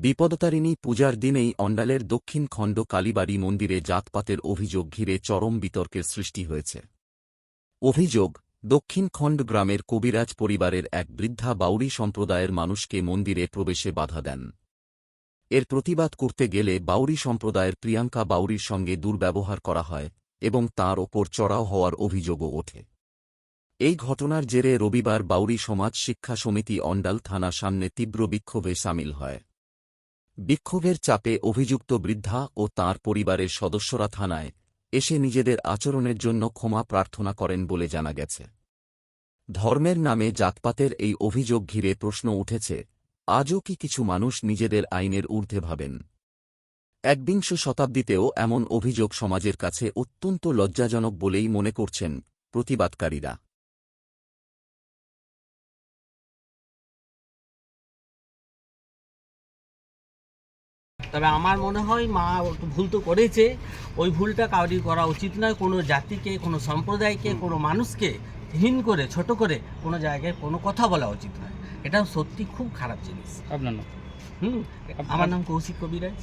বিপদতারিণী পূজার দিনেই অন্ডালের দক্ষিণ খণ্ড কালীবাড়ি মন্দিরে জাতপাতের অভিযোগ ঘিরে চরম বিতর্কের সৃষ্টি হয়েছে। অভিযোগ, দক্ষিণ খণ্ড গ্রামের কবিরাজ পরিবারের এক বৃদ্ধা বাউরি সম্প্রদায়ের মানুষকে মন্দিরে প্রবেশে বাধা দেন। এর প্রতিবাদ করতে গেলে বাউরি সম্প্রদায়ের প্রিয়াঙ্কা বাউরির সঙ্গে দুর্ব্যবহার করা হয় এবং তাঁর ওপর চড়াও হওয়ার অভিযোগও ওঠে। এই ঘটনার জেরে রবিবার বাউরি সমাজ শিক্ষা সমিতি অন্ডাল থানার সামনে তীব্র বিক্ষোভে সামিল হয়। বিক্ষোভের চাপে অভিযুক্ত বৃদ্ধা ও তাঁর পরিবারের সদস্যরা থানায় এসে নিজেদের আচরণের জন্য ক্ষমা প্রার্থনা করেন বলে জানা গেছে। ধর্মের নামে জাতপাতের এই অভিযোগ ঘিরে প্রশ্ন উঠেছে, আজও কি কিছু মানুষ নিজেদের আইনের ঊর্ধ্বে ভাবেন? একবিংশ শতাব্দীতেও এমন অভিযোগ সমাজের কাছে অত্যন্ত লজ্জাজনক বলেই মনে করছেন প্রতিবাদকারীরা। তবে আমার মনে হয় মা একটু ভুল তো করেছে, ওই ভুলটা কাউরি করা উচিত নয়। কোনো জাতিকে, কোনো সম্প্রদায়কে, কোনো মানুষকে হীন করে, ছোট করে কোনো জায়গায় কোনো কথা বলা উচিত নয়। এটা সত্যি খুব খারাপ জিনিস। আপনার নাম? আমার নাম কৌশিক কবিরাজ।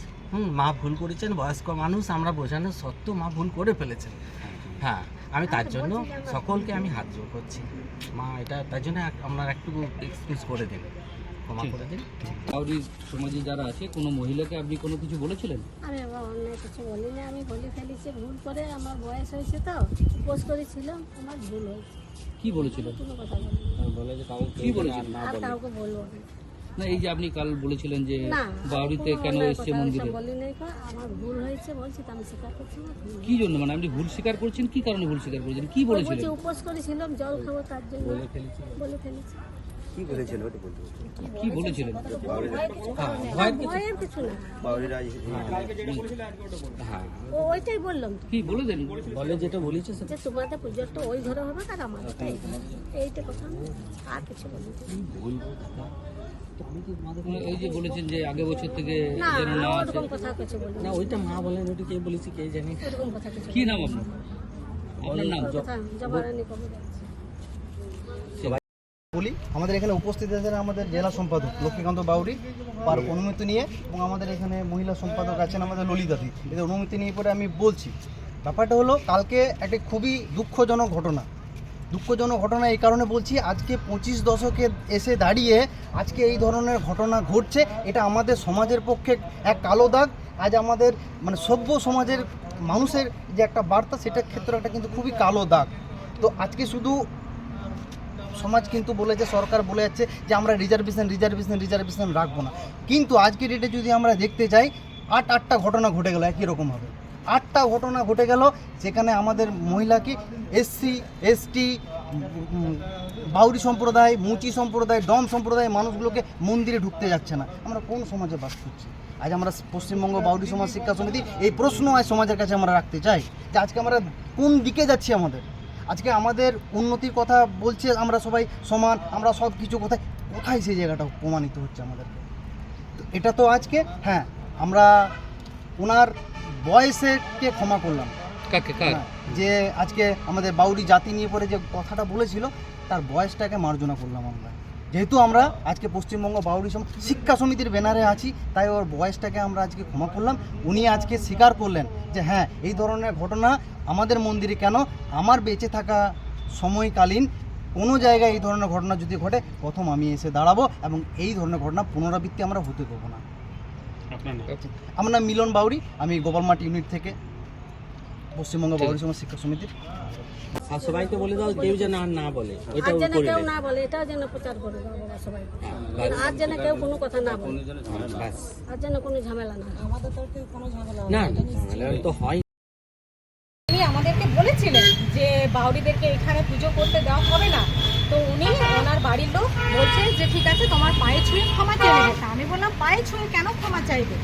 মা ভুল করেছেন, বয়স্ক মানুষ, আমরা বোঝানো সত্ত্বেও মা ভুল করে ফেলেছেন। হ্যাঁ, আমি তার জন্য সকলকে আমি হাত জোড় করছি। মা এটা তার জন্য আপনারা একটু এক্সকিউজ করে দিন, ক্ষমা করে দিন। বাউরি সমাজে যারা আছে, কোনো মহিলাকে আপনি কোনো কিছু বলেছিলেন? আমি আবার অন্যায় কিছু বলিনি, আমি বলে ফেলেছি ভুল করে। আমার বয়স হয়েছে তো উপোস করেছিলাম, আমার ভুল হয়েছে। কি বলেছিলেন? কোনো কথা বলিনি, কি বলেছিলেন? আর কাউকে বলবো না। না, এই যে আপনি কাল বলেছিলেন যে না, বাউরিতে কোনো কেন অন্যায় এসছে কথা মন্দিরে, ওসব বলিনি। আমার ভুল হয়েছে বলছি, তো আমি স্বীকার করছি না। কি জন্য? মানে আপনি ভুল স্বীকার করছেন, কি কারণে ভুল স্বীকার করেছেন, কি বলেছিলেন? বলছি উপোস করেছিলাম, জল খাবো, তার জন্য বলে ফেলেছি। কি বলেছিলেন? ভয়ের কিছু না, ওইটাই বললাম। কি বলে দেন? বলে যেটা বলেছে যে তোমাদের পুজোটা ওই ঘরে হবে আর আমাদের এইটা কথা, আর কিছু বলিনি। এই যে বলেছেন যে আগে বছর থেকে না, যেন না আছে। ওরকম কথা কিছু বলিনি। না, ওইটা মা বলেন, ওইটা কে বলেছি কে জানে। ওরকম কথা কিছু কি নাম আপনার? আপনার নাম? জবারানি কবিরাজ। বলি, আমাদের এখানে উপস্থিত আছেন আমাদের জেলা সম্পাদক লক্ষ্মীকান্ত বাউরি, তার অনুমতি নিয়ে, এবং আমাদের এখানে মহিলা সম্পাদক আছেন আমাদের ললিতাদি, এদের অনুমতি নিয়ে পরে আমি বলছি। ব্যাপারটা হলো, কালকে একটা খুবই দুঃখজনক ঘটনা এই কারণে বলছি, আজকে 25 দশকে এসে দাঁড়িয়ে আজকে এই ধরনের ঘটনা ঘটছে। এটা আমাদের সমাজের পক্ষে এক কালো দাগ। আজ আমাদের মানে সভ্য সমাজের মানুষের যে একটা বার্তা, সেটার ক্ষেত্রে একটা কিন্তু খুবই কালো দাগ। তো আজকে শুধু সমাজ কিন্তু বলেছে, সরকার বলে যাচ্ছে যে আমরা রিজার্ভেশন রাখবো না, কিন্তু আজকের ডেটে যদি আমরা দেখতে যাই, আটটা ঘটনা ঘটে গেল একই রকমভাবে। 8টা ঘটনা ঘটে গেল, যেখানে আমাদের মহিলাকে SC ST বাউরি সম্প্রদায়, মুচি সম্প্রদায়, ডম সম্প্রদায় মানুষগুলোকে মন্দিরে ঢুকতে যাচ্ছে না। আমরা কোন সমাজে বাস করছি? আজ আমরা পশ্চিমবঙ্গ বাউরি সমাজ শিক্ষা সমিতি এই প্রশ্ন আজ সমাজের কাছে আমরা রাখতে চাই যে আজকে আমরা কোন দিকে যাচ্ছি? আজকে আমাদের উন্নতির কথা বলছে, আমরা সবাই সমান, আমরা সব কিছু কোথায় সেই জায়গাটা প্রমাণিত হচ্ছে আমাদেরকে? তো এটা তো আজকে, হ্যাঁ, আমরা ওনার বয়সকে ক্ষমা করলাম, যে আজকে আমাদের বাউরি জাতি নিয়ে পরে যে কথাটা বলেছিল, তার বয়সটাকে মার্জনা করলাম আমরা। যেহেতু আমরা আজকে পশ্চিমবঙ্গ বাউরি শিক্ষা সমিতির ব্যানারে আছি, তাই ওর বয়সটাকে আমরা আজকে ক্ষমা করলাম। উনি আজকে স্বীকার করলেন যে হ্যাঁ, এই ধরনের ঘটনা আমাদের মন্দিরে কেন, আমার বেঁচে থাকা সময়কালীন কোনো জায়গায় এই ধরনের ঘটনা যদি ঘটে, প্রথম আমি এসে দাঁড়াবো এবং এই ধরনের ঘটনা পুনরাবৃত্তি আমরা হতে দেবো না। আমার নাম মিলন বাউরি, আমি গোপালমাটি ইউনিট থেকে, পশ্চিমবঙ্গ বাউরি সমাজ শিক্ষা সমিতির। আর সবাইকে বলে দাও, কেউ যেন আর না বলে, আর যেন কেউ না বলে, এটাও যেন প্রচার করে দাও বাবা সবাই। আর যেন কেউ কোনো কথা না বলে, আর যেন কোনো ঝামেলা না। আমাদের তরফে কোনো ঝামেলা না, ঝামেলা তো হয়। উনি আমাদেরকে বলেছিলেন যে বাউরিদেরকে এখানে পুজো করতে দেওয়া হবে না, তো উনি ওনার বাড়ির লোক বলছে যে ঠিক আছে, তোমার পায়ে ছুঁয়ে ক্ষমা চেয়ে নেবে। আমি বললাম, পায়ে ছুঁয়ে কেন ক্ষমা চাইবে?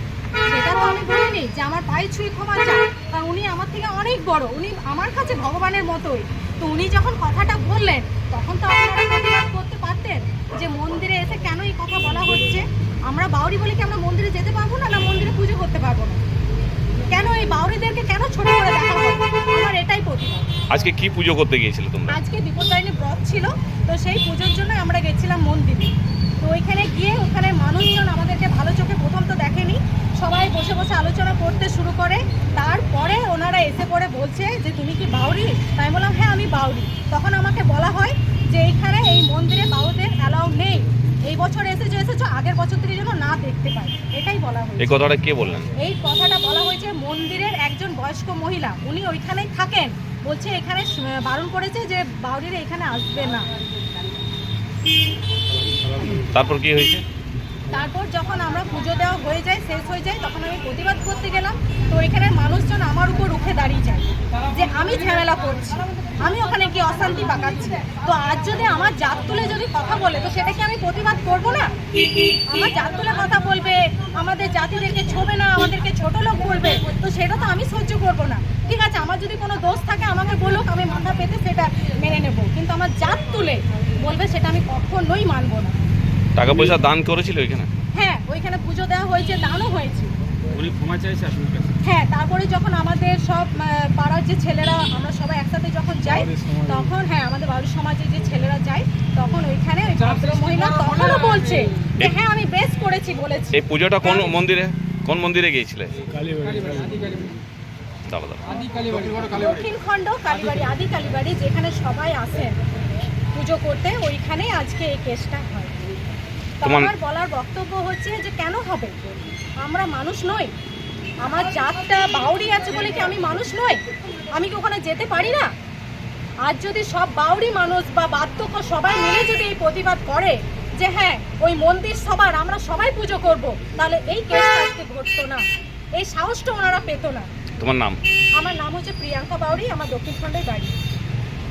সেটা তো আমি বলিনি যে আমার পায়ে ছুঁয়ে ক্ষমা চাই, কারণ উনি আমার থেকে অনেক বড়, উনি আমার কাছে ভগবানের মতোই। তো উনি যখন কথাটা বললেন, তখন তো আপনারা প্রতিবাদ করতে পারতেন যে মন্দিরে এসে কেন এই কথা বলা হচ্ছে। আমরা বাউরি বলে কি আমরা মন্দিরে যেতে পারবো না, না মন্দিরে পুজো করতে পারবো না? কেন এই বাউরিদেরকে কেন ছোট করে দেখা হয়? আমার এটাই প্রতিবাদ। আজকে কি পুজো করতে গিয়েছিলে তোমরা? আজকে বিপত্তারিণী ব্রত ছিল, তো সেই পুজোর জন্য আমরা গেছিলাম মন্দিরে। তো ওইখানে গিয়ে ওখানে মানুষজন আমাদেরকে ভালো চোখে প্রথম তো দেখেনি, সবাই বসে বসে আলোচনা করতে শুরু করে। তারপরে ওনারা এসে পড়ে বলছে যে তুমি কি বাউরি? তাই বললাম হ্যাঁ আমি বাউরি। তখন আমাকে বলা হয় যে এইখানে এই মন্দিরে বাউদের অ্যালাউ নেই, এই বছর এসেছো আগের বছর থেকে যেন না দেখতে পাই, এটাই বলা হয়েছে। এই কথাটা কে বললেন? এই কথাটা বলা হয়েছে মন্দিরের একজন বয়স্ক মহিলা, উনি ওইখানেই থাকেন, বলছে এখানে বারণ করেছে যে বাউরিরা এখানে আসবে না। তারপর কি হয়েছে? তারপর যখন আমরা পুজো দেওয়া হয়ে যায়, শেষ হয়ে যায়, তখন আমি প্রতিবাদ করতে গেলাম। তো এখানের মানুষজন আমার উপর রুখে দাঁড়িয়ে যায় যে আমি ঝামেলা করছি, আমি ওখানে গিয়ে অশান্তি পাকাচ্ছি। তো আজ যদি আমার জাত তুলে যদি কথা বলে, তো সেটা কি আমি প্রতিবাদ করব না? আমার জাত তুলে কথা বলবে, আমাদের জাতিদেরকে ছোবে না, আমাদেরকে ছোট লোক বলবে, তো সেটা তো আমি সহ্য করব না। ঠিক আছে, আমার যদি কোনো দোষ থাকে আমাকে বলুক, আমি মাথা পেতে সেটা মেনে নেব, কিন্তু আমার জাত তুলে বলবে সেটা আমি কখনোই মানব না। টাকা পয়সা দান করেছিল ওইখানে? হ্যাঁ, ওইখানে পুজো দেওয়া হয়েছে, দানও হয়েছে। উনি ক্ষমা চাইছে আপনার কাছে? হ্যাঁ, তারপরে যখন আমাদের সব পাড়ার যে ছেলেরা, আমরা সবাই একসাথে যখন যাই, তখন হ্যাঁ আমাদের বাউরি সমাজের যে ছেলেরা যায়, তখন ওইখানে ওই ভদ্র মহিলা তখনও বলছে যে হ্যাঁ আমি বেশ করেছি বলেছি। এই পুজোটা কোন মন্দিরে গিয়েছিলে? দাঁড়া দাঁড়া। দক্ষিণ খণ্ড কালীবাড়ি, আদি কালীবাড়ি, যেখানে সবাই আসেন পুজো করতে, ওইখানে আজকে এই কেসটা হয়। তো আমার বলার বক্তব্য হচ্ছে যে কেন হবে? আমরা মানুষ নই? আমার জাতটা বাউরি আছে বলে কি আমি মানুষ নই? আমি কি ওখানে যেতে পারি না? আজ যদি সব বাউরি মানুষ বা বাধ্যক সবাই মিলে যদি এই প্রতিবাদ করে যে হ্যাঁ ওই মন্দির সবার, আমরা সবাই পুজো করব, তাহলে এই কেসটা আজকে ঘটতো না, এই সাহসটা ওনারা পেতো না। তোমার নাম? আমার নাম হচ্ছে প্রিয়াঙ্কা বাউরি, আমার দক্ষিণ খণ্ডের বাড়ি।